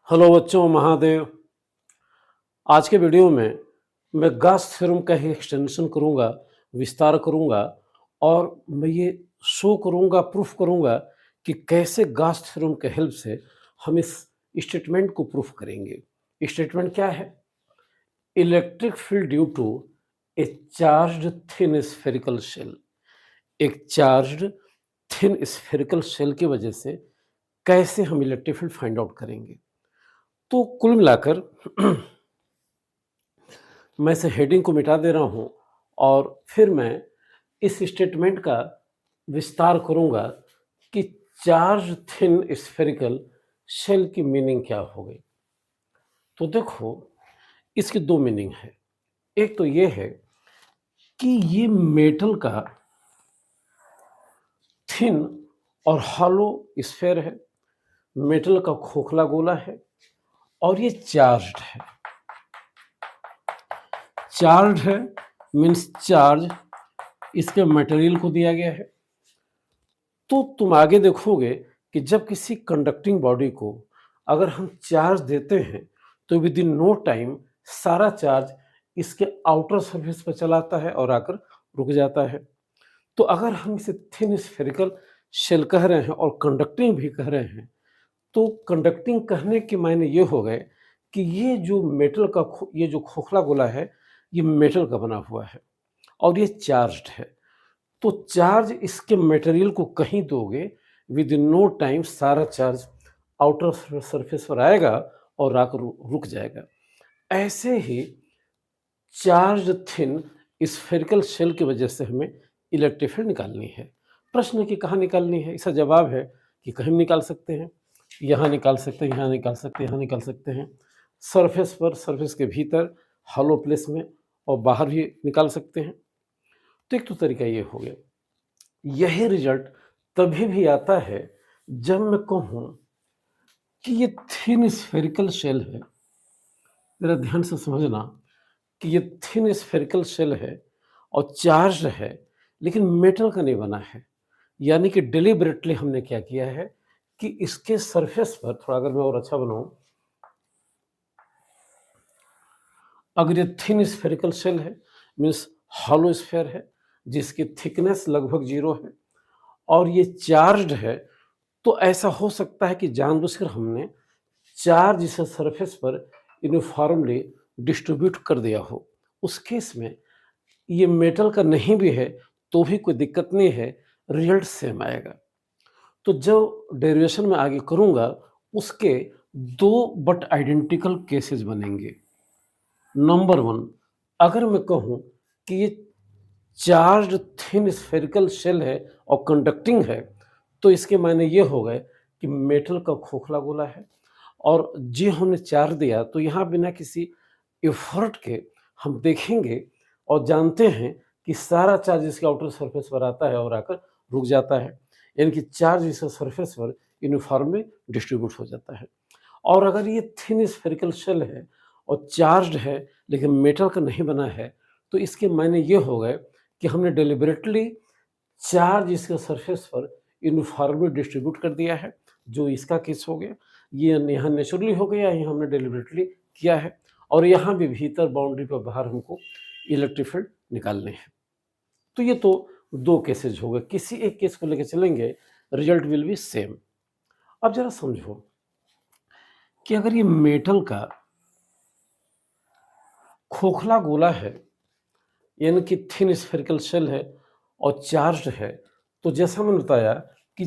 Hello बच्चों, महादेव। आज के वीडियो में मैं गाउस थ्योरम का ही एक्सटेंशन करूँगा, विस्तार करूँगा और मैं ये शो करूँगा, प्रूफ करूँगा कि कैसे गाउस थ्योरम के हेल्प से हम इस स्टेटमेंट को प्रूफ करेंगे। स्टेटमेंट क्या है? Electric field due to a charged thin spherical shell. एक चार्ज्ड थिन स्फेरिकल शेल की वजह से कैसे हम इलेक्ट्रिक फील्ड फाइंड आउट करेंगे। तो कुल मिलाकर मैं इसे हेडिंग को मिटा दे रहा हूँ और फिर मैं इस स्टेटमेंट का विस्तार करूँगा कि चार्ज थिन स्फेरिकल शेल की मीनिंग क्या हो गई। तो देखो, इसकी दो मीनिंग है। एक तो ये है कि ये मेटल का थिन और हॉलो स्फेयर है, मेटल का खोखला गोला है और ये चार्ज्ड है। चार्ज है मीन्स चार्ज इसके मटेरियल को दिया गया है। तो तुम आगे देखोगे कि जब किसी कंडक्टिंग बॉडी को अगर हम चार्ज देते हैं तो विद इन नो टाइम सारा चार्ज इसके आउटर सरफेस पर चला आता है और आकर रुक जाता है। तो अगर हम इसे थिन स्फेरिकल शेल कह रहे हैं और कंडक्टिंग भी कह रहे हैं, तो कंडक्टिंग कहने के मायने ये हो गए कि ये जो मेटल का ये जो खोखला गोला है, ये मेटल का बना हुआ है और ये चार्ज्ड है। तो चार्ज इसके मटेरियल को कहीं दोगे, विद इन नो टाइम सारा चार्ज आउटर सरफेस पर आएगा और आकर रुक जाएगा। ऐसे ही चार्ज थिन स्फेरिकल शेल की वजह से हमें इलेक्ट्रिक फील्ड निकालनी है। प्रश्न है कि कहाँ निकालनी है? इसका जवाब है कि कहीं भी निकाल सकते हैं, यहाँ निकाल सकते हैं, यहाँ निकाल सकते हैं, यहाँ निकाल सकते हैं, सरफेस पर, सरफेस के भीतर, हॉलो प्लेस में और बाहर भी निकाल सकते हैं। तो एक तो तरीका ये हो गया। यही रिजल्ट तभी भी आता है जब मैं कहूँ कि ये थिन स्फेरिकल शेल है। जरा ध्यान से समझना कि ये थिन स्फेरिकल शेल है और चार्ज है, लेकिन मेटल का नहीं बना है। यानी कि डिलिबरेटली हमने क्या किया है कि इसके सरफेस पर, थोड़ा अगर मैं और अच्छा बनाऊं, अगर ये थिन स्फेरिकल शेल है मीन्स हॉलो स्फेयर है जिसकी थिकनेस लगभग 0 है और ये चार्ज्ड है, तो ऐसा हो सकता है कि जानबूझकर हमने चार्ज इसे सरफेस पर यूनिफॉर्मली डिस्ट्रीब्यूट कर दिया हो। उस केस में ये मेटल का नहीं भी है तो भी कोई दिक्कत नहीं है, रिजल्ट सेम आएगा। तो जो डेरिवेशन में आगे करूँगा उसके 2 बट आइडेंटिकल केसेस बनेंगे। नंबर 1, अगर मैं कहूँ कि ये चार्ज्ड थिन स्फेरिकल शेल है और कंडक्टिंग है, तो इसके मायने ये हो गए कि मेटल का खोखला गोला है और जो हमने चार्ज दिया तो यहाँ बिना किसी एफर्ट के हम देखेंगे और जानते हैं कि सारा चार्ज इसके आउटर सरफेस पर आता है और आकर रुक जाता है। यानी कि चार्ज इसके सरफेस पर यूनिफॉर्म में डिस्ट्रीब्यूट हो जाता है। और अगर ये थिन स्फेरिकल शेल है और चार्ज्ड है लेकिन मेटल का नहीं बना है, तो इसके मायने ये हो गए कि हमने डेलिबरेटली चार्ज इसके सरफेस पर यूनिफॉर्मली डिस्ट्रीब्यूट कर दिया है, जो इसका केस हो गया। ये यहाँ नेचुरली हो गया, यहाँ हमने डेलिबरेटली किया है और यहाँ भी भीतर बाउंड्री पर बाहर हमको इलेक्ट्रिक फील्ड निकालने हैं। तो ये तो 2 केसेज हो गए। किसी एक केस को लेकर चलेंगे, रिजल्ट विल बी सेम। अब जरा समझो कि अगर ये मेटल का खोखला गोला है, यानी कि थिन स्फेरिकल शेल है और चार्ज्ड है, तो जैसा मैंने बताया कि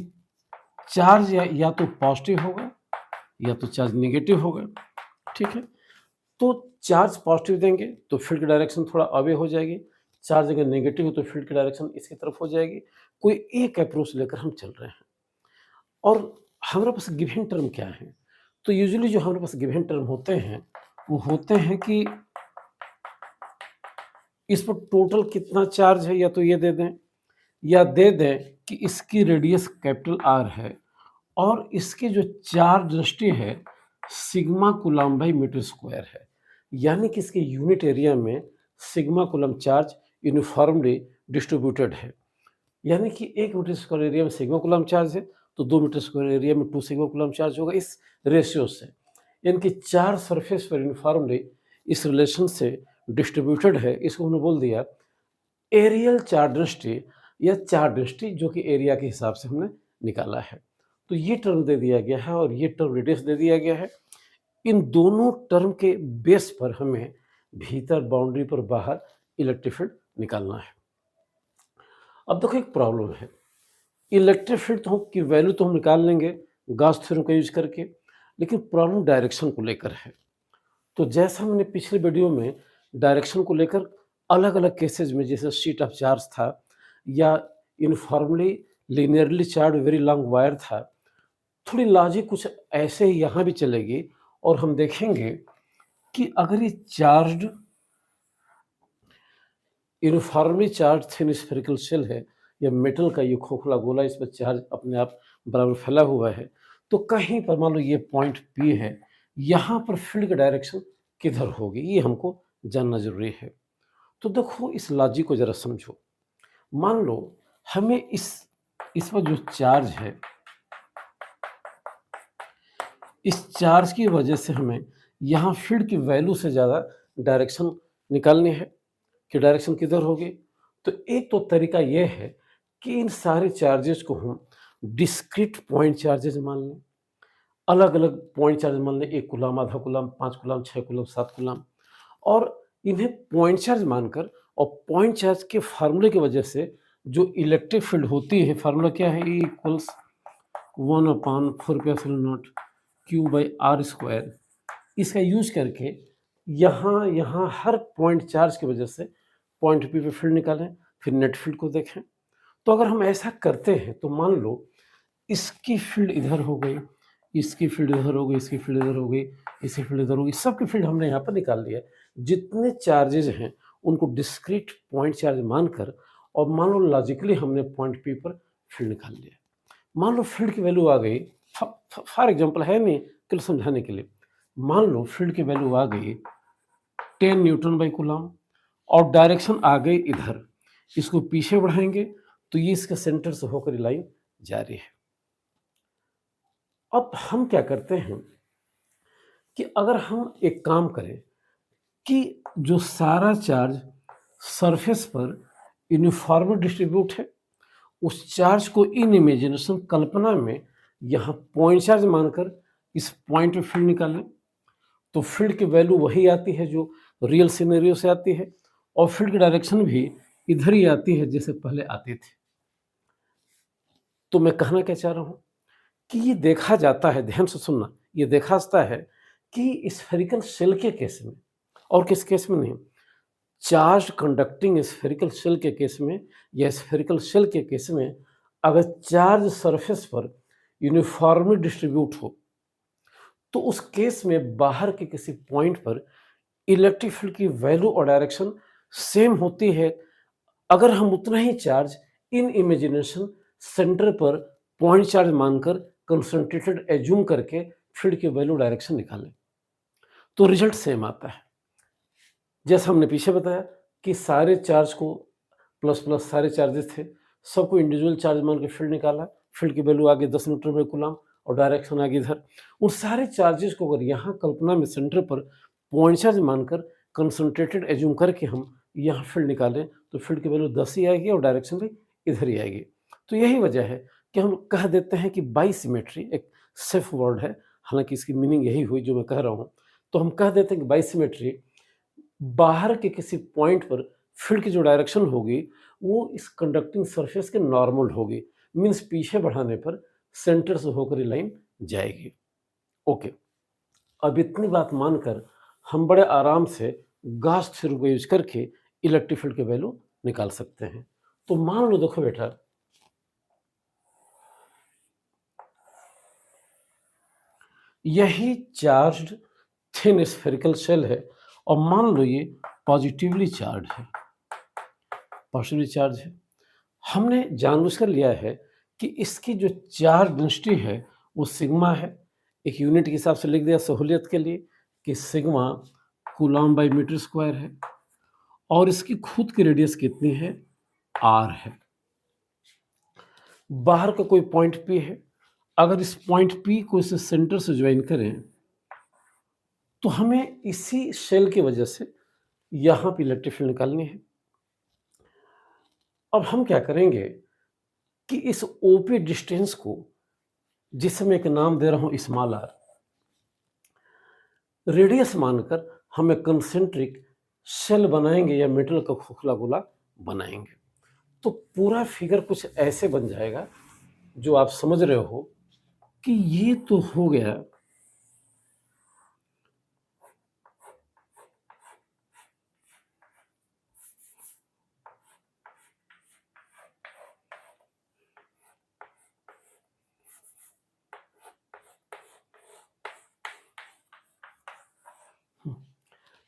चार्ज या तो पॉजिटिव होगा या तो चार्ज नेगेटिव होगा। ठीक है? तो चार्ज पॉजिटिव देंगे तो फील्ड की डायरेक्शन थोड़ा अवे हो जाएगी, चार्ज अगर नेगेटिव है तो फील्ड की डायरेक्शन इसकी तरफ हो जाएगी। कोई एक अप्रोच लेकर हम चल रहे हैं और हमारे पास गिवन टर्म क्या है? तो यूजुअली जो हमारे पास गिवन टर्म होते हैं वो होते हैं कि इस पर टोटल कितना चार्ज है, या तो ये दे दें या दे दें कि इसकी रेडियस कैपिटल आर है और इसकी जो चार्ज दृष्टि है sigma coulomb by metre square है। यानी कि इसके यूनिट एरिया में sigma coulomb charge uniformly distributed है। यानी कि 1 मीटर स्क्वायर एरिया में सिग्मा कूलम चार्ज है तो 2 मीटर स्क्वायर एरिया में 2 सिग्मा कूलम चार्ज होगा, इस रेशियो से। इनकी 4 सरफेस पर यूनिफॉर्मली इस रिलेशन से डिस्ट्रीब्यूटेड है, इसको हमने बोल दिया एरियल चार्ज डेंसिटी या चार्ज डेंसिटी, जो कि एरिया के हिसाब से हमने निकाला है। तो ये टर्म दे दिया गया है और ये टर्म रेडियस दे दिया गया है। इन दोनों टर्म के बेस पर हमें भीतर बाउंड्री पर बाहर इलेक्ट्रिक फील्ड निकालना है। अब देखो एक प्रॉब्लम है, इलेक्ट्रिक फील्ड तो की वैल्यू तो हम निकाल लेंगे गॉस थ्योरम का यूज करके, लेकिन प्रॉब्लम डायरेक्शन को लेकर है। तो जैसा हमने पिछले वीडियो में डायरेक्शन को लेकर अलग अलग केसेस में, जैसे शीट ऑफ चार्ज था या uniformly linearly charge very long wire था, थोड़ी लॉजिक कुछ ऐसे ही यहाँ भी चलेगी और हम देखेंगे कि अगर ये charged uniformly charge thin spherical shell है या मेटल का ये खोखला गोला, इस पर चार्ज अपने आप बराबर फैला हुआ है, तो कहीं पर मान लो ये पॉइंट पी है, यहाँ पर फील्ड की डायरेक्शन किधर होगी, ये हमको जानना जरूरी है। तो देखो इस लॉजिक को जरा समझो। मान लो हमें इस पर जो चार्ज है, इस चार्ज की वजह से हमें यहाँ फील्ड की वैल्यू से ज़्यादा डायरेक्शन निकालनी है कि डायरेक्शन किधर होगी। तो एक तो तरीका यह है कि इन सारे चार्जेस को हम डिस्क्रीट पॉइंट चार्जेस मान लें, अलग अलग पॉइंट चार्ज मान लें, 1 कूलम, आधा कूलम, 5 कूलम, 6 कूलम, 7 कूलम, और इन्हें पॉइंट चार्ज मानकर और पॉइंट चार्ज के फार्मूले की वजह से जो इलेक्ट्रिक फील्ड होती है, फार्मूला क्या है, E इक्वल्स 1/4π0 Q/r², इसका यूज करके यहाँ हर पॉइंट चार्ज की वजह से पॉइंट पी पे फील्ड निकालें, फिर नेट फील्ड को देखें। तो अगर हम ऐसा करते हैं तो मान लो इसकी फील्ड इधर हो गई, इसकी फील्ड इधर हो गई, इसकी फील्ड इधर हो गई, इसकी फील्ड इधर हो गई, सबकी फील्ड हमने यहाँ पर निकाल लिया। जितने चार्जेज हैं उनको डिस्क्रीट पॉइंट चार्ज मानकर और मान लो लॉजिकली हमने पॉइंट पी पर फील्ड निकाल लिया। मान लो फील्ड की वैल्यू आ गई, फॉर एग्जाम्पल है नहीं, केवल समझाने के लिए, मान लो फील्ड की वैल्यू आ गई 10 न्यूटन बाई कूलम और डायरेक्शन आ गई इधर, इसको पीछे बढ़ाएंगे तो ये इसके सेंटर से होकर लाइन जारी है। अब हम क्या करते हैं कि अगर हम एक काम करें कि जो सारा चार्ज सरफेस पर यूनिफॉर्म डिस्ट्रीब्यूट है, उस चार्ज को इन इमेजिनेशन कल्पना में यहाँ पॉइंट चार्ज मानकर इस पॉइंट पे फील्ड निकालें, तो फील्ड की वैल्यू वही आती है जो रियल सिनेरियो से आती है और फील्ड की डायरेक्शन भी इधर ही आती है जैसे पहले आती थी। तो मैं कहना क्या चाह रहा हूँ कि ये देखा जाता है, ध्यान से सुनना, ये देखा जाता है कि स्फेरिकल शेल के केस में, और किस केस में नहीं, चार्ज कंडक्टिंग स्फेरिकल शेल के केस में या स्फेरिकल शेल के केस में, अगर चार्ज सरफेस पर यूनिफॉर्मली डिस्ट्रीब्यूट हो तो उस केस में बाहर के किसी पॉइंट पर इलेक्ट्रिक फील्ड की वैल्यू और डायरेक्शन सेम होती है अगर हम उतना ही चार्ज इन इमेजिनेशन सेंटर पर पॉइंट चार्ज मानकर कंसंट्रेटेड एज्यूम करके फील्ड की वैल्यू डायरेक्शन निकालें, तो रिजल्ट सेम आता है। जैसा हमने पीछे बताया कि सारे चार्ज को प्लस प्लस सारे चार्जेस थे, सबको इंडिविजुअल चार्ज मान के फील्ड निकाला, फील्ड की वैल्यू आ गई 10 न्यूटन बाई कूलम और डायरेक्शन आ गई इधर। उन सारे चार्जेस को अगर यहाँ कल्पना में सेंटर पर पॉइंट चार्ज मानकर कंसंट्रेटेड एज्यूम करके हम यहाँ फील्ड निकालें तो फील्ड की वैल्यू 10 ही आएगी और डायरेक्शन भी इधर ही आएगी। तो यही वजह है कि हम कह देते हैं कि बाइसिमेट्री एक सेफ वर्ड है, हालांकि इसकी मीनिंग यही हुई जो मैं कह रहा हूँ। तो हम कह देते हैं कि बाइसिमेट्री बाहर के किसी पॉइंट पर फील्ड की जो डायरेक्शन होगी वो इस कंडक्टिंग सरफेस के नॉर्मल होगी, मीन्स पीछे बढ़ाने पर सेंटर से होकर ये लाइन जाएगी। ओके, अब इतनी बात मानकर हम बड़े आराम से गॉस थ्योरम को यूज करके इलेक्ट्रिक फील्ड की वैल्यू निकाल सकते हैं। तो मान लो, देखो बेटा, यही चार्ज्ड थिन स्फेरिकल शेल है और मान लो ये पॉजिटिवली चार्ज है, पॉजिटिवली चार्ज है। हमने जानबूझकर लिया है कि इसकी जो चार्ज डेंसिटी है वो सिग्मा है, एक यूनिट के हिसाब से लिख दिया सहूलियत के लिए कि sigma coulomb by metre square है और इसकी खुद की रेडियस कितनी है, आर है। बाहर का कोई पॉइंट पी है, अगर इस पॉइंट पी को इसे सेंटर से ज्वाइन करें तो हमें इसी शेल की वजह से यहाँ पे इलेक्ट्रिक फील्ड निकालनी है। अब हम क्या करेंगे कि इस ओपी डिस्टेंस को, जिसे मैं एक नाम दे रहा हूँ स्मॉल आर, रेडियस मानकर हम एक कंसेंट्रिक शेल बनाएंगे या मेटल का खोखला गोला बनाएंगे। तो पूरा फिगर कुछ ऐसे बन जाएगा जो आप समझ रहे हो कि ये तो हो गया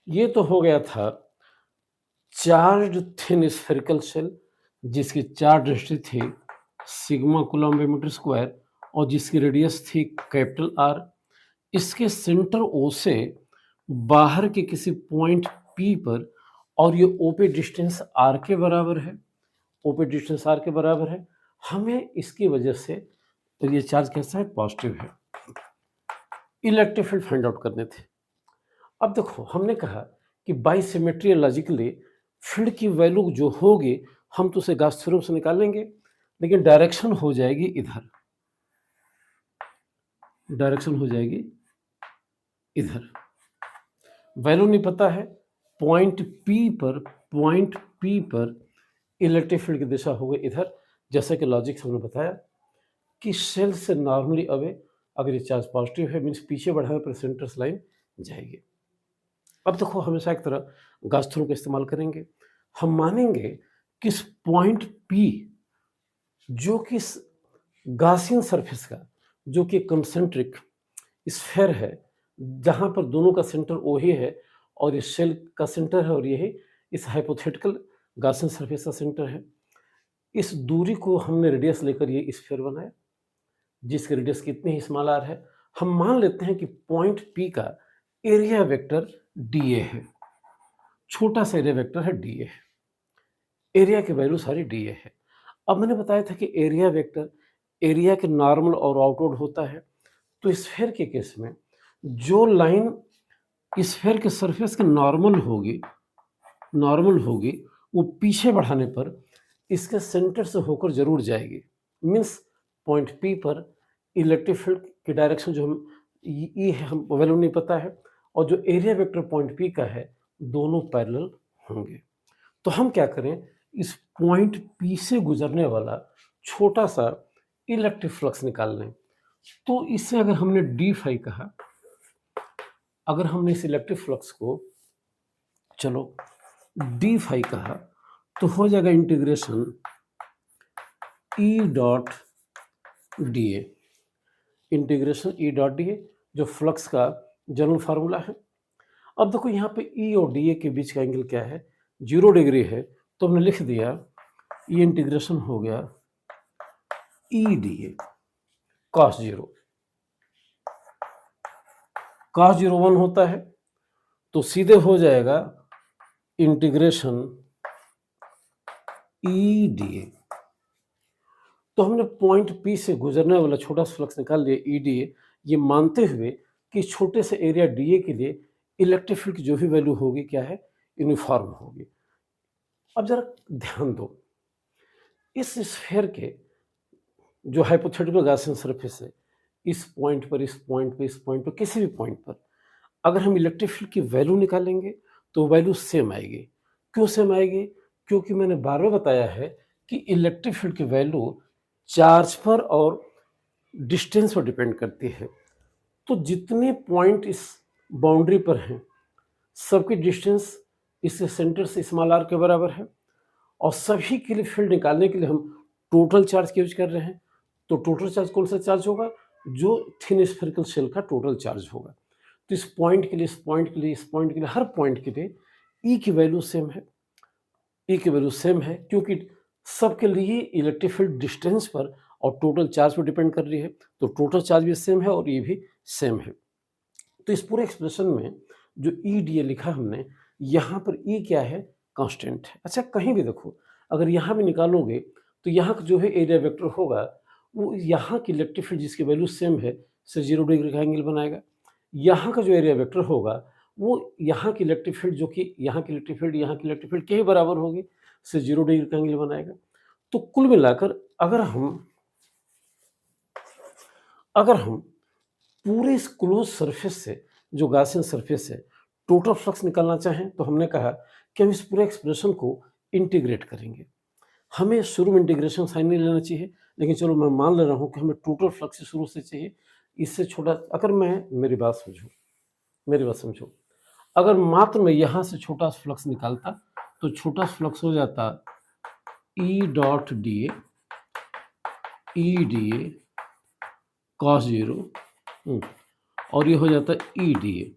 ये तो हो गया था चार्ज थिन स्फेरिकल शेल, जिसकी चार्ज डेंसिटी थी sigma coulomb per metre square और जिसकी रेडियस थी कैपिटल आर। इसके सेंटर ओ से बाहर के किसी पॉइंट पी पर, और ये ओपी डिस्टेंस आर के बराबर है, ओपी डिस्टेंस आर के बराबर है। हमें इसकी वजह से तो ये चार्ज कैसा है, पॉजिटिव है। इलेक्ट्रिक फील्ड फाइंड आउट करने थे। अब देखो हमने कहा कि बाई सिमेट्री लॉजिकली फील्ड की वैल्यू जो होगी हम तो उसे गॉस थ्योरम से निकालेंगे, लेकिन डायरेक्शन हो जाएगी इधर, डायरेक्शन हो जाएगी इधर। वैल्यू नहीं पता है, पॉइंट पी पर इलेक्ट्रिक फील्ड की दिशा हो गई इधर। जैसे कि लॉजिक से हमने बताया कि शेल से नॉर्मली अवे अगर ये चार्ज पॉजिटिव है मीन्स पीछे बढ़ाने पर सेंटर्स लाइन जाएगी। अब देखो हमेशा एक तरह गॉस थ्योरम का इस्तेमाल करेंगे। हम मानेंगे कि इस पॉइंट पी जो कि गॉसियन सरफेस का, जो कि कंसेंट्रिक स्फेयर है, जहाँ पर दोनों का सेंटर ओ ही है और इस शेल का सेंटर है और यही इस हाइपोथेटिकल गॉसियन सरफेस का सेंटर है। इस दूरी को हमने रेडियस लेकर ये स्फीयर बनाया, जिसकी रेडियस कितनी ही स्मॉल आर है। हम मान लेते हैं कि पॉइंट पी का एरिया वेक्टर डी ए है, छोटा सा एरिया वेक्टर है डी ए, एरिया की वैल्यू सारी डी ए है। अब मैंने बताया था कि एरिया वेक्टर एरिया के नॉर्मल और आउटवर्ड होता है। तो स्फीयर के केस में जो लाइन स्फीयर के सरफेस के नॉर्मल होगी वो पीछे बढ़ाने पर इसके सेंटर से होकर जरूर जाएगी। मीन्स पॉइंट पी पर इलेक्ट्रिक फील्ड की डायरेक्शन जो हम ई है, हम वैल्यू नहीं पता है, और जो एरिया वेक्टर पॉइंट पी का है दोनों पैरेलल होंगे। तो हम क्या करें, इस पॉइंट पी से गुजरने वाला छोटा सा इलेक्ट्रिक फ्लक्स निकाल लें। तो इससे अगर हमने डी फाई कहा, अगर हमने इस इलेक्ट्रिक फ्लक्स को चलो डी फाई कहा, तो हो जाएगा integration E dot D A, integration E dot D A जो फ्लक्स का जनरल फार्मूला है। अब देखो यहाँ पे ई और डी ए के बीच का एंगल क्या है, 0 डिग्री है। तो हमने लिख दिया ये इंटीग्रेशन हो गया E D A cos 0, cos 0 1 होता है, तो सीधे हो जाएगा इंटीग्रेशन ई डी ए। तो हमने पॉइंट पी से गुजरने वाला छोटा सा फ्लक्स निकाल लिया ई डी ए, ये मानते हुए कि छोटे से एरिया डी ए के लिए इलेक्ट्रिक फील्ड की जो भी वैल्यू होगी क्या है, यूनिफॉर्म होगी। अब जरा ध्यान दो, इस स्फीयर के जो हाइपोथेटिकल गॉसियन सरफेस है, इस पॉइंट पर, इस पॉइंट पर, इस पॉइंट पर, किसी भी पॉइंट पर अगर हम इलेक्ट्रिक फील्ड की वैल्यू निकालेंगे तो वैल्यू सेम आएगी। क्यों सेम आएगी? क्योंकि मैंने बार बार बताया है कि इलेक्ट्रिक फील्ड की वैल्यू चार्ज पर और डिस्टेंस पर डिपेंड करती है। तो जितने पॉइंट इस बाउंड्री पर हैं सबकी डिस्टेंस इससे सेंटर से स्मॉल आर के बराबर है, और सभी के लिए फील्ड निकालने के लिए हम टोटल चार्ज का यूज कर रहे हैं। तो टोटल चार्ज कौन सा चार्ज होगा? जो थिन स्फेरिकल शेल का टोटल चार्ज होगा। तो इस पॉइंट के लिए, इस पॉइंट के लिए, इस पॉइंट के लिए, हर पॉइंट के लिए ई की वैल्यू सेम है, ई की वैल्यू सेम है, क्योंकि सबके लिए इलेक्ट्रिक फील्ड डिस्टेंस पर और टोटल चार्ज पर डिपेंड कर रही है। तो टोटल चार्ज भी सेम है और ये भी सेम है। तो इस पूरे एक्सप्रेशन में जो ई डी ए लिखा हमने, यहाँ पर ई क्या है? कांस्टेंट है। अच्छा कहीं भी देखो, अगर यहाँ भी निकालोगे तो यहाँ का जो है एरिया वेक्टर होगा वो यहाँ की इलेक्ट्रिक फील्ड जिसकी वैल्यू सेम है से 0 डिग्री का एंगल बनाएगा। यहाँ का जो एरिया वेक्टर होगा वो यहाँ की इलेक्ट्रिक फील्ड जो कि यहाँ की इलेक्ट्रिक फील्ड यहाँ की इलेक्ट्रिक फील्ड के ही बराबर होगी, इससे 0 डिग्री का एंगल बनाएगा। तो कुल मिलाकर अगर हम पूरे इस क्लोज सरफेस से, जो गॉसियन सरफेस है, टोटल फ्लक्स निकालना चाहें तो हमने कहा कि हम इस पूरे एक्सप्रेशन को इंटीग्रेट करेंगे। हमें शुरू में इंटीग्रेशन साइन नहीं लेना चाहिए, लेकिन चलो मैं मान ले रहा हूँ कि हमें टोटल फ्लक्स ही शुरू से चाहिए। इससे छोटा अगर मैं मेरी बात समझो, अगर मात्र मैं यहाँ से छोटा फ्लक्स निकालता तो छोटा फ्लक्स हो जाता E dot D A cos 0 और ये हो जाता है ई डी ए।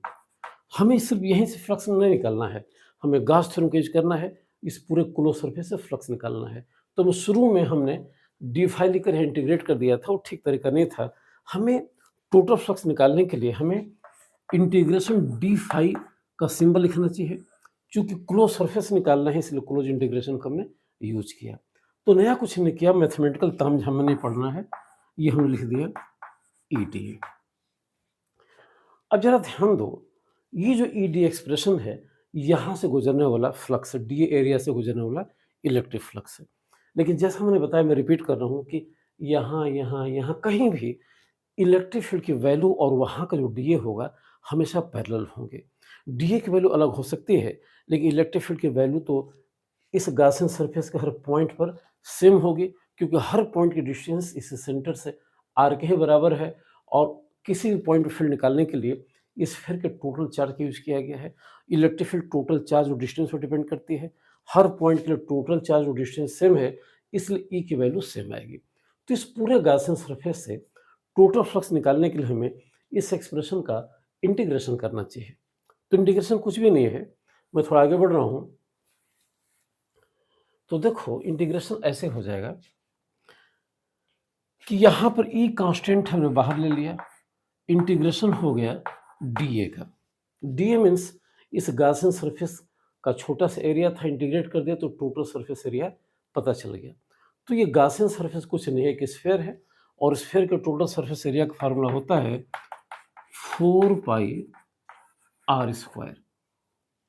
हमें सिर्फ यहीं से फ्लक्स नहीं निकालना है, हमें गॉस थ्योरम का यूज करना है, इस पूरे क्लोज सरफेस से फ्लक्स निकालना है। तो शुरू में हमने डी फाई लिखकर इंटीग्रेट कर दिया था, वो ठीक तरीका नहीं था। हमें टोटल फ्लक्स निकालने के लिए हमें इंटीग्रेशन डी फाई का सिंबल लिखना चाहिए। चूंकि क्लोज सरफेस निकालना है इसलिए क्लोज इंटीग्रेशन का हमने यूज किया। तो नया कुछ नहीं किया, मैथमेटिकल तामझाम नहीं पढ़ना है, ये हमने लिख दिया ई डी। अब जरा ध्यान दो, ये जो ई डी एक्सप्रेशन है, यहाँ से गुजरने वाला फ्लक्स, डी एरिया से गुजरने वाला इलेक्ट्रिक फ्लक्स है। लेकिन जैसा मैंने बताया, मैं रिपीट कर रहा हूँ कि यहाँ कहीं भी इलेक्ट्रिक फील्ड की वैल्यू और वहाँ का जो डी ए होगा हमेशा पैरेलल होंगे। डी ए की वैल्यू अलग हो सकती है, लेकिन इलेक्ट्रिक फील्ड की वैल्यू तो इस गॉसियन सरफेस के हर पॉइंट पर सेम होगी, क्योंकि हर पॉइंट की डिस्टेंस इस सेंटर से आर के ही बराबर है। और किसी भी पॉइंट पर फील्ड निकालने के लिए इस स्फीयर के टोटल चार्ज का यूज किया गया है। इलेक्ट्रिक फील्ड टोटल चार्ज और डिस्टेंस पर डिपेंड करती है, हर पॉइंट के लिए टोटल चार्ज और डिस्टेंस सेम है, इसलिए ई की वैल्यू सेम आएगी। तो इस पूरे गॉसियन सरफेस से टोटल फ्लक्स निकालने के लिए हमें इस एक्सप्रेशन का इंटीग्रेशन करना चाहिए। तो इंटीग्रेशन कुछ भी नहीं है, मैं थोड़ा आगे बढ़ रहा हूँ। तो देखो इंटीग्रेशन ऐसे हो जाएगा कि यहाँ पर ई कांस्टेंट हमने बाहर ले लिया, इंटीग्रेशन हो गया डी ए का। डी ए मीन्स इस गॉसियन सरफेस का छोटा सा एरिया था, इंटीग्रेट कर दिया तो टोटल सरफेस एरिया पता चल गया। तो ये गॉसियन सरफेस कुछ नहीं है, एक स्फीयर है, और स्फीयर के टोटल सरफेस एरिया का फार्मूला होता है 4 पाई आर स्क्वायर।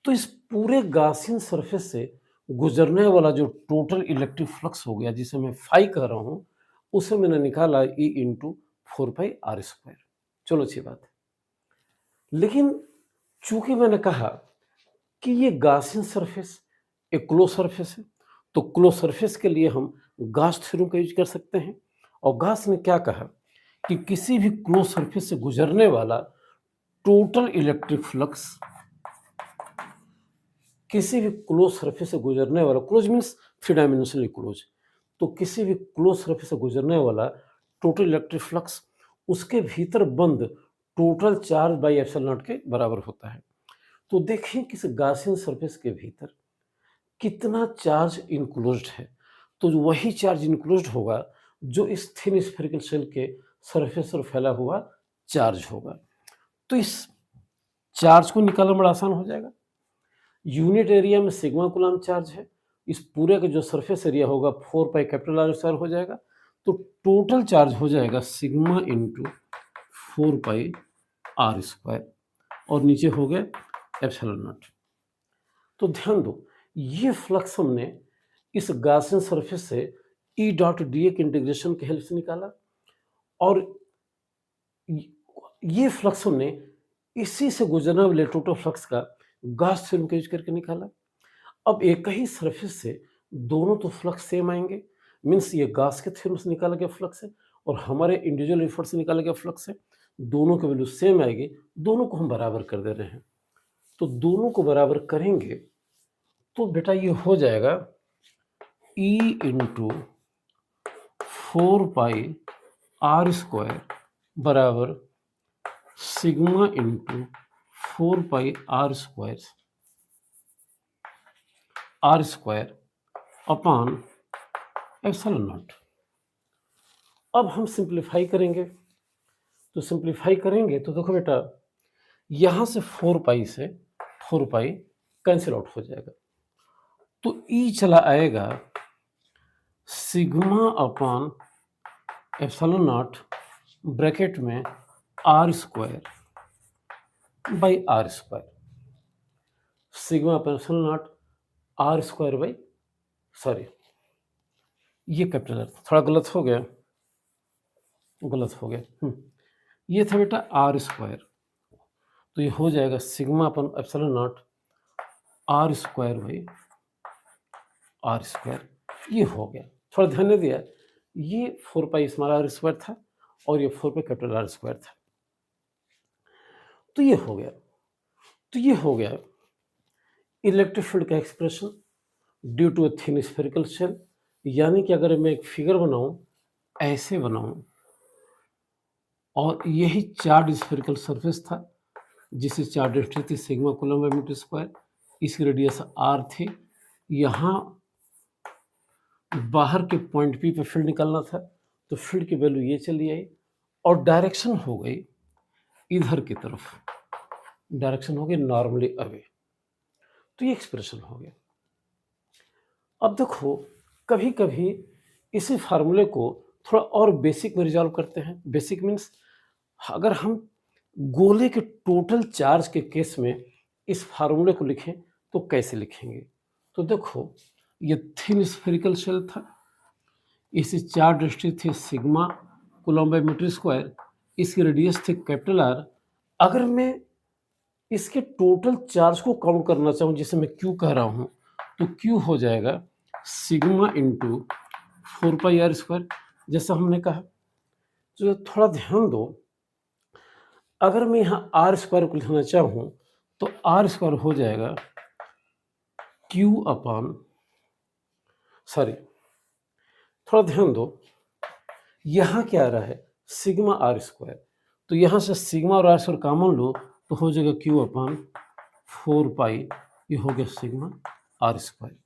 तो इस पूरे गॉसियन सरफेस से गुजरने वाला जो टोटल इलेक्ट्रिक फ्लक्स हो गया, जिसे मैं फाई कह रहा हूँ, उसे मैंने निकाला E into 4 pi R square. चलो अच्छी बात है। लेकिन चूंकि मैंने कहा कि ये गॉसियन सरफेस एक क्लोज सरफेस है, तो क्लोज सरफेस के लिए हम गॉस थ्योरम का यूज कर सकते हैं। और गॉस ने क्या कहा कि किसी भी क्लोज सरफेस से गुजरने वाला टोटल इलेक्ट्रिक फ्लक्स, किसी भी क्लोज सरफेस से गुजरने वाला, क्लोज मीन्स 3 डायमेंशनली क्लोज, तो किसी भी क्लोज सरफेस से गुजरने वाला टोटल इलेक्ट्रिक फ्लक्स उसके भीतर बंद total charge by epsilon not के बराबर होता है। तो देखिए कि इस गॉसियन सरफेस के भीतर कितना चार्ज इनक्लोज्ड है, तो वही चार्ज इनक्लोज्ड होगा जो इस थिन स्फेरिकल शेल के सरफेस पर फैला हुआ चार्ज होगा। तो इस चार्ज को निकालना बड़ा आसान हो जाएगा। यूनिट एरिया में सिग्मा कूलम्ब चार्ज है, इस पूरे का जो सरफेस एरिया होगा 4 पाई कैपिटल आर स्क्वायर हो जाएगा। तो टोटल चार्ज हो जाएगा sigma into 4 pi R square, और नीचे हो गया एप्सिलॉन नॉट। तो ध्यान दो, ये फ्लक्स हमने इस गॉसियन सरफेस से ई डॉट डी ए के इंटीग्रेशन के हेल्प से निकाला, और ये फ्लक्स हमने इसी से गुजरने वाले टोटल फ्लक्स का गॉस थ्योरम का यूज करके निकाला। अब एक ही सरफेस से दोनों तो फ्लक्स सेम आएंगे, मीन्स ये गॉस के थ्योरम से निकाला गया फ्लक्स है और हमारे इंडिविजुअल एफर्ट से निकाला गया फ्लक्स है, दोनों की वैल्यू सेम आएगी, दोनों को हम बराबर कर दे रहे हैं। तो दोनों को बराबर करेंगे तो बेटा ये हो जाएगा E into 4 pi R square बराबर sigma into 4 pi R square upon epsilon naught. अब हम सिंप्लीफाई करेंगे, तो देखो बेटा, यहां से 4 पाई कैंसिल आउट हो जाएगा, तो ई चला आएगा sigma upon epsilon naught bracket में R square by R square, sigma upon epsilon naught R square by, sorry ये कैपिटल आर थोड़ा गलत हो गया, ये था बेटा आर स्क्वायर, तो ये हो जाएगा sigma upon epsilon naught R square by R square, ये हो गया। थोड़ा ध्यान नहीं दिया, ये 4 पाई स्मॉल आर स्क्वायर था और ये 4 पाई कैपिटल आर स्क्वायर था, तो ये हो गया। तो ये हो गया इलेक्ट्रिक फील्ड का expression due to a thin spherical shell. यानी कि अगर मैं एक फिगर बनाऊं, ऐसे बनाऊं, और यही चार्ज स्फेरिकल सरफेस था जिसे चार्ज डेंसिटी थी sigma coulomb by metre square, इसकी रेडियस आर थी, यहाँ बाहर के पॉइंट पी पे फील्ड निकालना था, तो फील्ड की वैल्यू ये चली आई और डायरेक्शन हो गई इधर की तरफ, डायरेक्शन हो गई नॉर्मली अवे, तो ये एक्सप्रेशन हो गया। अब देखो कभी कभी इसी फार्मूले को थोड़ा और बेसिक में रिजॉल्व करते हैं। बेसिक मीन्स अगर हम गोले के टोटल चार्ज के केस में इस फार्मूले को लिखें तो कैसे लिखेंगे। तो देखो ये थिन स्फेरिकल शेल था, इसी चार्ज डेंसिटी थी sigma coulomb by metre square, इसकी रेडियस थी कैपिटल आर। अगर मैं इसके टोटल चार्ज को काउंट करना चाहूँ, जिसे मैं क्यू कह रहा हूँ, तो क्यू हो जाएगा sigma into 4 pi R square, जैसा हमने कहा। तो थोड़ा ध्यान दो, अगर मैं यहाँ आर स्क्वायर को लिखना चाहूँ तो आर स्क्वायर हो जाएगा क्यू अपॉन, सॉरी थोड़ा ध्यान दो, यहाँ क्या आ रहा है सिग्मा आर स्क्वायर, तो यहाँ से सिग्मा और आर स्क्वायर कॉमन लो तो हो जाएगा क्यू अपॉन 4 पाई, ये हो गया सिग्मा आर स्क्वायर।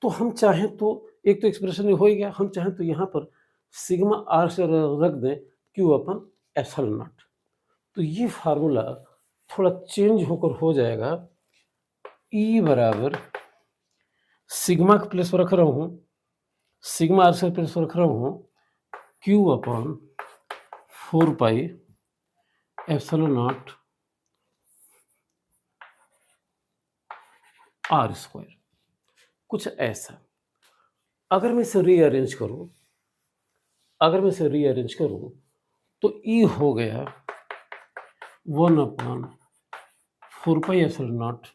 तो हम चाहें तो एक तो एक्सप्रेशन हो ही गया, हम चाहें तो यहाँ पर सिग्मा आर से रख दें क्यू अपन एप्सिलॉन नॉट, तो ये फार्मूला थोड़ा चेंज होकर हो जाएगा ई बराबर सिग्मा के प्लेस पर रख रहा हूँ, सिग्मा आर से प्लेस पर रख रहा हूँ Q upon 4 pi epsilon naught R square, कुछ ऐसा। अगर मैं इसे रीअरेंज करूँ, तो ई हो गया 1 upon 4 pi epsilon naught,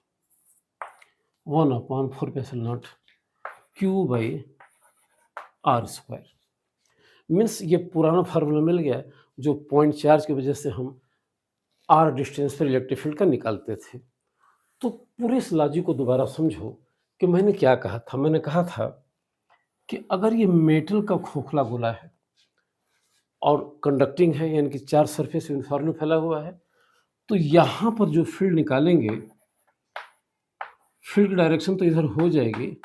1 upon 4 pi epsilon naught Q by R square. Means ये पुराना फार्मूला मिल गया जो पॉइंट चार्ज की वजह से हम आर डिस्टेंस पर इलेक्ट्रिक फील्ड का निकालते थे। तो पूरे इस लॉजिक को दोबारा समझो कि मैंने क्या कहा था। मैंने कहा था कि अगर ये मेटल का खोखला गोला है और कंडक्टिंग है, यानी कि चार्ज सरफेस यूनिफॉर्मली फैला हुआ है, तो यहाँ पर जो फील्ड निकालेंगे, फील्ड डायरेक्शन तो इधर हो जाएगी,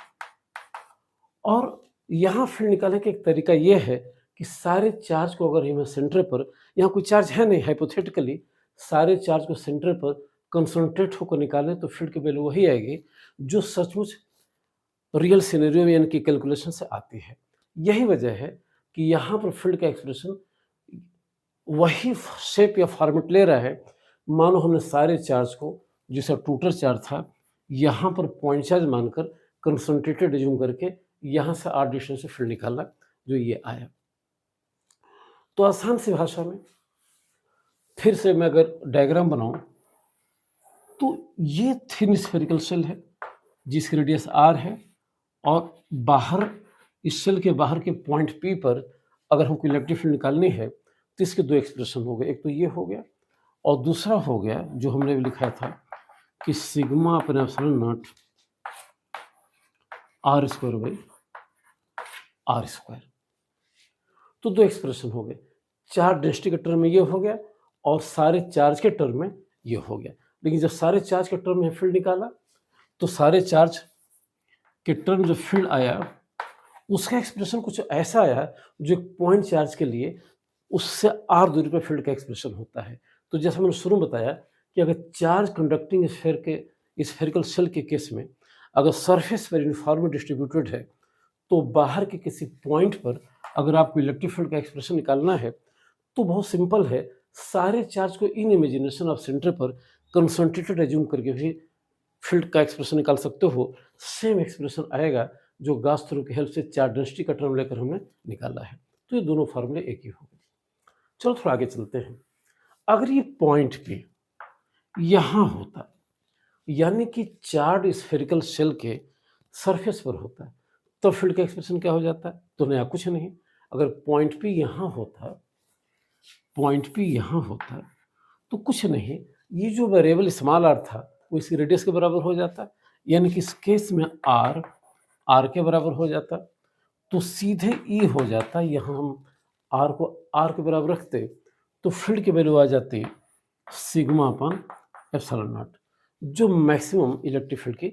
और यहाँ फील्ड निकालने का एक तरीका ये है कि सारे चार्ज को अगर मैं सेंटर पर, यहाँ कोई चार्ज है नहीं, हाइपोथेटिकली सारे चार्ज को सेंटर पर कंसंट्रेट होकर निकालें तो फील्ड की वैल्यू वही आएगी जो सचमुच रियल सिनेरियो में यानी कि कैलकुलेशन से आती है। यही वजह है कि यहाँ पर फील्ड का एक्सप्रेशन वही शेप या फॉर्मेट ले रहा है। मानो हमने सारे चार्ज को, जिसका टोटल चार्ज था, यहाँ पर पॉइंट चार्ज मानकर कंसंट्रेटेड एज्यूम करके यहाँ से आर डिस्टेंस से फील्ड निकाला, जो ये आया। तो आसान सी भाषा में फिर से मैं अगर डायग्राम बनाऊं, तो ये थिन स्फेरिकल शेल है जिसकी रेडियस आर है, और बाहर इस शेल के बाहर के पॉइंट पी पर अगर हमको इलेक्ट्रिक फील्ड निकालनी है तो इसके दो एक्सप्रेशन हो गए। एक तो ये हो गया, और दूसरा हो गया जो हमने भी लिखा था कि सिग्मा अपने epsilon naught R square by R square. तो दो एक्सप्रेशन हो गए, चार्ज डेंसिटी के टर्म में ये हो गया और सारे चार्ज के टर्म में ये हो गया। लेकिन जब सारे चार्ज के टर्म में फील्ड निकाला तो सारे चार्ज के टर्म जो फील्ड आया उसका एक्सप्रेशन कुछ ऐसा आया जो एक पॉइंट चार्ज के लिए उससे आर दूरी पर फील्ड का एक्सप्रेशन होता है। तो जैसा मैंने शुरू में बताया कि अगर चार्ज कंडक्टिंग स्फेरिकल शेल के केस में अगर सरफेस पर यूनिफॉर्मली डिस्ट्रीब्यूटेड है, तो बाहर के किसी पॉइंट पर अगर आपको इलेक्ट्रिक फील्ड का एक्सप्रेशन निकालना है तो बहुत सिंपल है, सारे चार्ज को इन इमेजिनेशन ऑफ सेंटर पर कंसंट्रेटेड एज्यूम करके भी फील्ड का एक्सप्रेशन निकाल सकते हो, सेम एक्सप्रेशन आएगा जो गॉस थ्योरम की हेल्प से चार्ज डेंसिटी का टर्म लेकर हमने निकाला है। तो ये दोनों फार्मूले एक ही हो गए। चलो थोड़ा आगे चलते हैं। अगर ये पॉइंट P यहाँ होता, यानी कि चार्ज स्फेरिकल शेल के सरफेस पर होता है, तो फील्ड का एक्सप्रेशन क्या हो जाता है? तो नया कुछ नहीं। अगर पॉइंट P यहाँ होता, पॉइंट P यहाँ होता, तो कुछ नहीं, ये जो वेरिएबल स्मॉल r था वो इसकी रेडियस के बराबर हो जाता, यानी कि इस केस में r के बराबर हो जाता, तो सीधे E हो जाता। यहाँ हम r को r के बराबर रखते तो फील्ड की वैल्यू आ जाती सिग्मा अपन एप्सिलॉन नॉट, जो मैक्सिमम इलेक्ट्रिक फील्ड की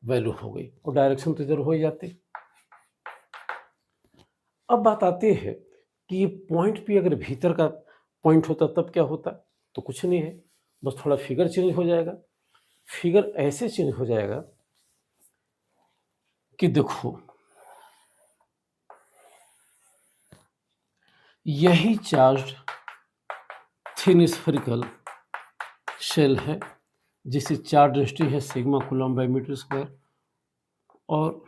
वैल्यू हो गई, और डायरेक्शन तो इधर हो ही जाती। अब बात आती है कि ये पॉइंट P अगर भीतर का पॉइंट होता तब क्या होता? तो कुछ नहीं है, बस थोड़ा फिगर चेंज हो जाएगा। फिगर ऐसे चेंज हो जाएगा कि देखो, यही चार्ज थिन स्फेरिकल शेल है जिसकी चार्ज डेंसिटी है sigma coulomb by metre square, और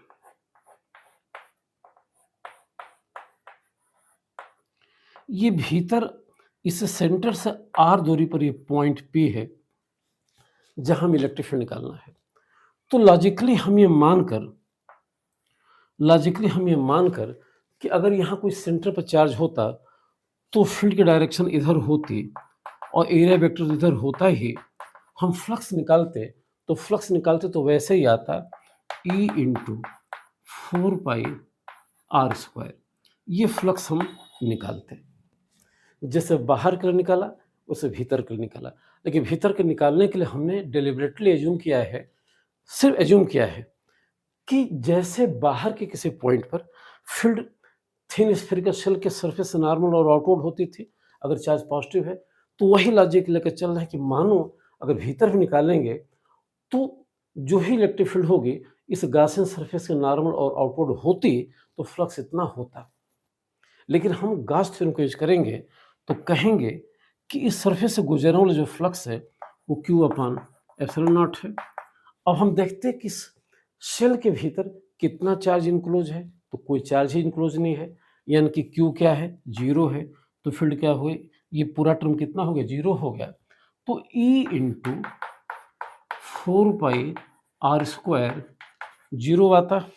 ये भीतर इस सेंटर से r दूरी पर ये पॉइंट P है जहां हमें इलेक्ट्रिक फील्ड निकालना है। तो लॉजिकली हम ये मानकर कि अगर यहाँ कोई सेंटर पर चार्ज होता तो फील्ड की डायरेक्शन इधर होती और एरिया वेक्टर इधर होता ही, हम फ्लक्स निकालते तो वैसे ही आता E इंटू 4πr²। ये फ्लक्स हम निकालते, जैसे बाहर के लिए निकाला उसे भीतर के लिए निकाला, लेकिन भीतर के निकालने के लिए हमने डेलिबरेटली एज्यूम किया है, सिर्फ एज्यूम किया है कि जैसे बाहर के किसी पॉइंट पर फील्ड थिन स्फेरिकल शेल के सरफेस से नॉर्मल और आउटवर्ड होती थी, अगर चार्ज पॉजिटिव है, तो वही लॉजिक लेकर चल रहा है कि मानो अगर भीतर भी निकालेंगे तो जो ही इलेक्ट्रिक फील्ड होगी इस गॉसियन सरफेस के नॉर्मल और आउटवर्ड होती तो फ्लक्स इतना होता। लेकिन हम गॉस थ्योरम को यूज करेंगे तो कहेंगे कि इस सरफेस से गुजरने वाला जो फ्लक्स है वो Q अपॉन एप्सिलॉन नॉट है। अब हम देखते हैं कि इस शेल के भीतर कितना चार्ज इनक्लोज है, तो कोई चार्ज ही इनक्लोज नहीं है, यानी कि Q क्या है? 0 है। तो फील्ड क्या हुए? ये पूरा टर्म कितना हो गया? 0 हो गया। तो E इंटू 4πr² 0 आता,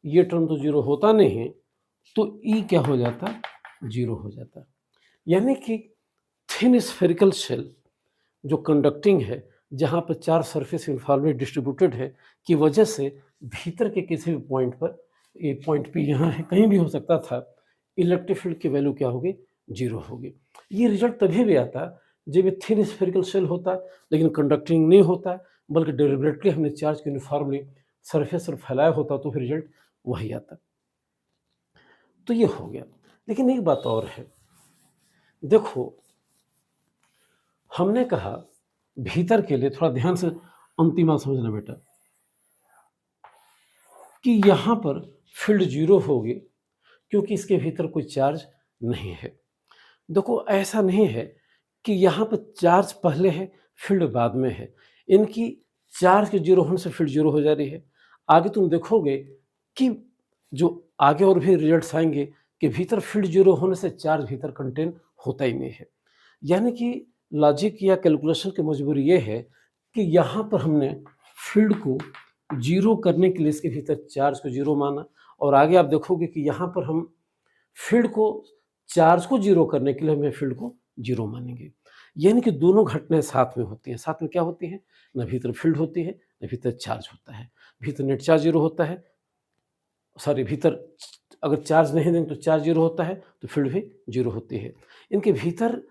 ये टर्म तो 0 होता नहीं है, तो E क्या हो जाता? 0 हो जाता। यानी कि थिन स्फेरिकल शेल जो कंडक्टिंग है, जहाँ पर चार सरफेस यूनिफॉर्मली डिस्ट्रीब्यूटेड है, की वजह से भीतर के किसी भी पॉइंट पर, ये पॉइंट P यहाँ है, कहीं भी हो सकता था, इलेक्ट्रिक फील्ड की वैल्यू क्या होगी? 0 होगी। ये रिजल्ट तभी भी आता जब ये थिन स्फेरिकल शेल होता लेकिन कंडक्टिंग नहीं होता, बल्कि डेलिबरेटली हमने चार्ज को यूनिफॉर्मली सरफेस पर फैलाया होता, तो फिर रिजल्ट वही आता। तो ये हो गया। लेकिन एक बात और है, देखो हमने कहा भीतर के लिए, थोड़ा ध्यान से अंतिम बात समझना बेटा, कि यहां पर फील्ड 0 होगी क्योंकि इसके भीतर कोई चार्ज नहीं है। देखो ऐसा नहीं है कि यहाँ पर चार्ज पहले है फील्ड बाद में है, इनकी चार्ज के 0 होने से फील्ड 0 हो जा रही है। आगे तुम देखोगे कि जो आगे और भी रिजल्ट्स आएंगे कि भीतर फील्ड 0 होने से चार्ज भीतर कंटेन होता ही नहीं है। यानी कि लॉजिक या कैलकुलेशन की मजबूरी ये है कि यहाँ पर हमने फील्ड को 0 करने के लिए इसके भीतर चार्ज को 0 माना, और आगे आप देखोगे कि यहाँ पर हम फील्ड को, चार्ज को 0 करने के लिए हमें फील्ड को 0 मानेंगे। यानी कि दोनों घटनाएं साथ में होती हैं। साथ में क्या होती है? न भीतर फील्ड होती है न भीतर चार्ज होता है। भीतर नेट चार्ज 0 होता है, सॉरी भीतर अगर चार्ज नहीं देंगे तो चार्ज 0 होता है, तो फील्ड भी 0 होती है। इनके भीतर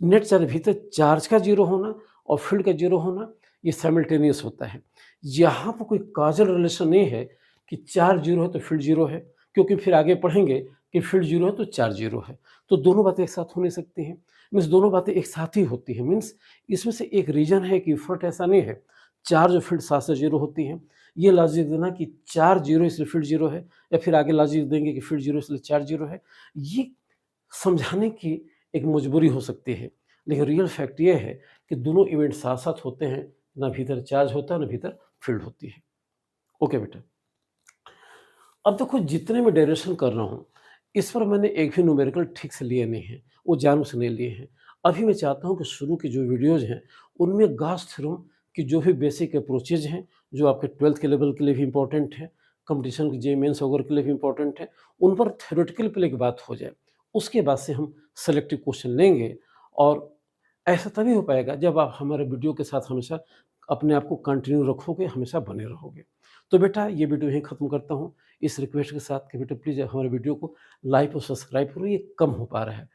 नेट चार्ज, भीतर चार्ज का 0 होना और फील्ड का 0 होना, ये साइमल्टेनियस होता है। यहाँ पर कोई काजल रिलेशन नहीं है कि चार्ज 0 है तो फील्ड 0 है, क्योंकि फिर आगे पढ़ेंगे कि फील्ड 0 है तो चार्ज 0 है। तो दोनों बातें एक साथ हो नहीं सकती हैं। मीन्स दोनों बातें एक साथ ही होती हैं। मीन्स इसमें से एक रीजन है कि इफर्ट ऐसा नहीं है, चार्ज और फील्ड साथ से 0 होती हैं। ये लॉजिक देना कि चार्ज 0 इसलिए फील्ड 0 है, या फिर आगे लॉजिक देंगे कि फील्ड 0 इसलिए चार्ज 0 है, ये समझाने की एक मजबूरी हो सकती है। लेकिन रियल फैक्ट ये है कि दोनों इवेंट साथ-साथ होते हैं, ना भीतर चार्ज होता है, ना भीतर फ़ील्ड होती है। ओके बेटा। अब देखो जितने मैं डेरिवेशन कर रहा हूँ, इस पर मैंने एक भी न्यूमेरिकल ठीक से लिए नहीं हैं, वो जानबूझ के नहीं लिए हैं। अभी मैं चाहता हूँ कि शुरू की जो वीडियोज़ हैं, उनमें गॉस थ्योरम की जो भी बेसिक अप्रोचेज़ हैं, जो आपके 12th के लेवल के लिए भी इम्पोर्टेंट है, कॉम्पिटिशन के जेईई मेन्स वगैरह के लिए भी इम्पोर्टेंट है, उन पर थ्योरेटिकल पहले एक बात हो जाए। उसके बाद से हम सेलेक्टिव क्वेश्चन लेंगे और ऐसा तभी हो पाएगा जब आप हमारे वीडियो के साथ हमेशा अपने आप को कंटिन्यू रखोगे, हमेशा बने रहोगे। तो बेटा ये वीडियो यहीं ख़त्म करता हूँ। इस रिक्वेस्ट के साथ कि बेटा प्लीज़ हमारे वीडियो को लाइक और सब्सक्राइब करो, ये कम हो पा रहा है।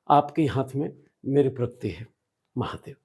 आपके ही हाथ में मेरी प्रगति है। महादेव।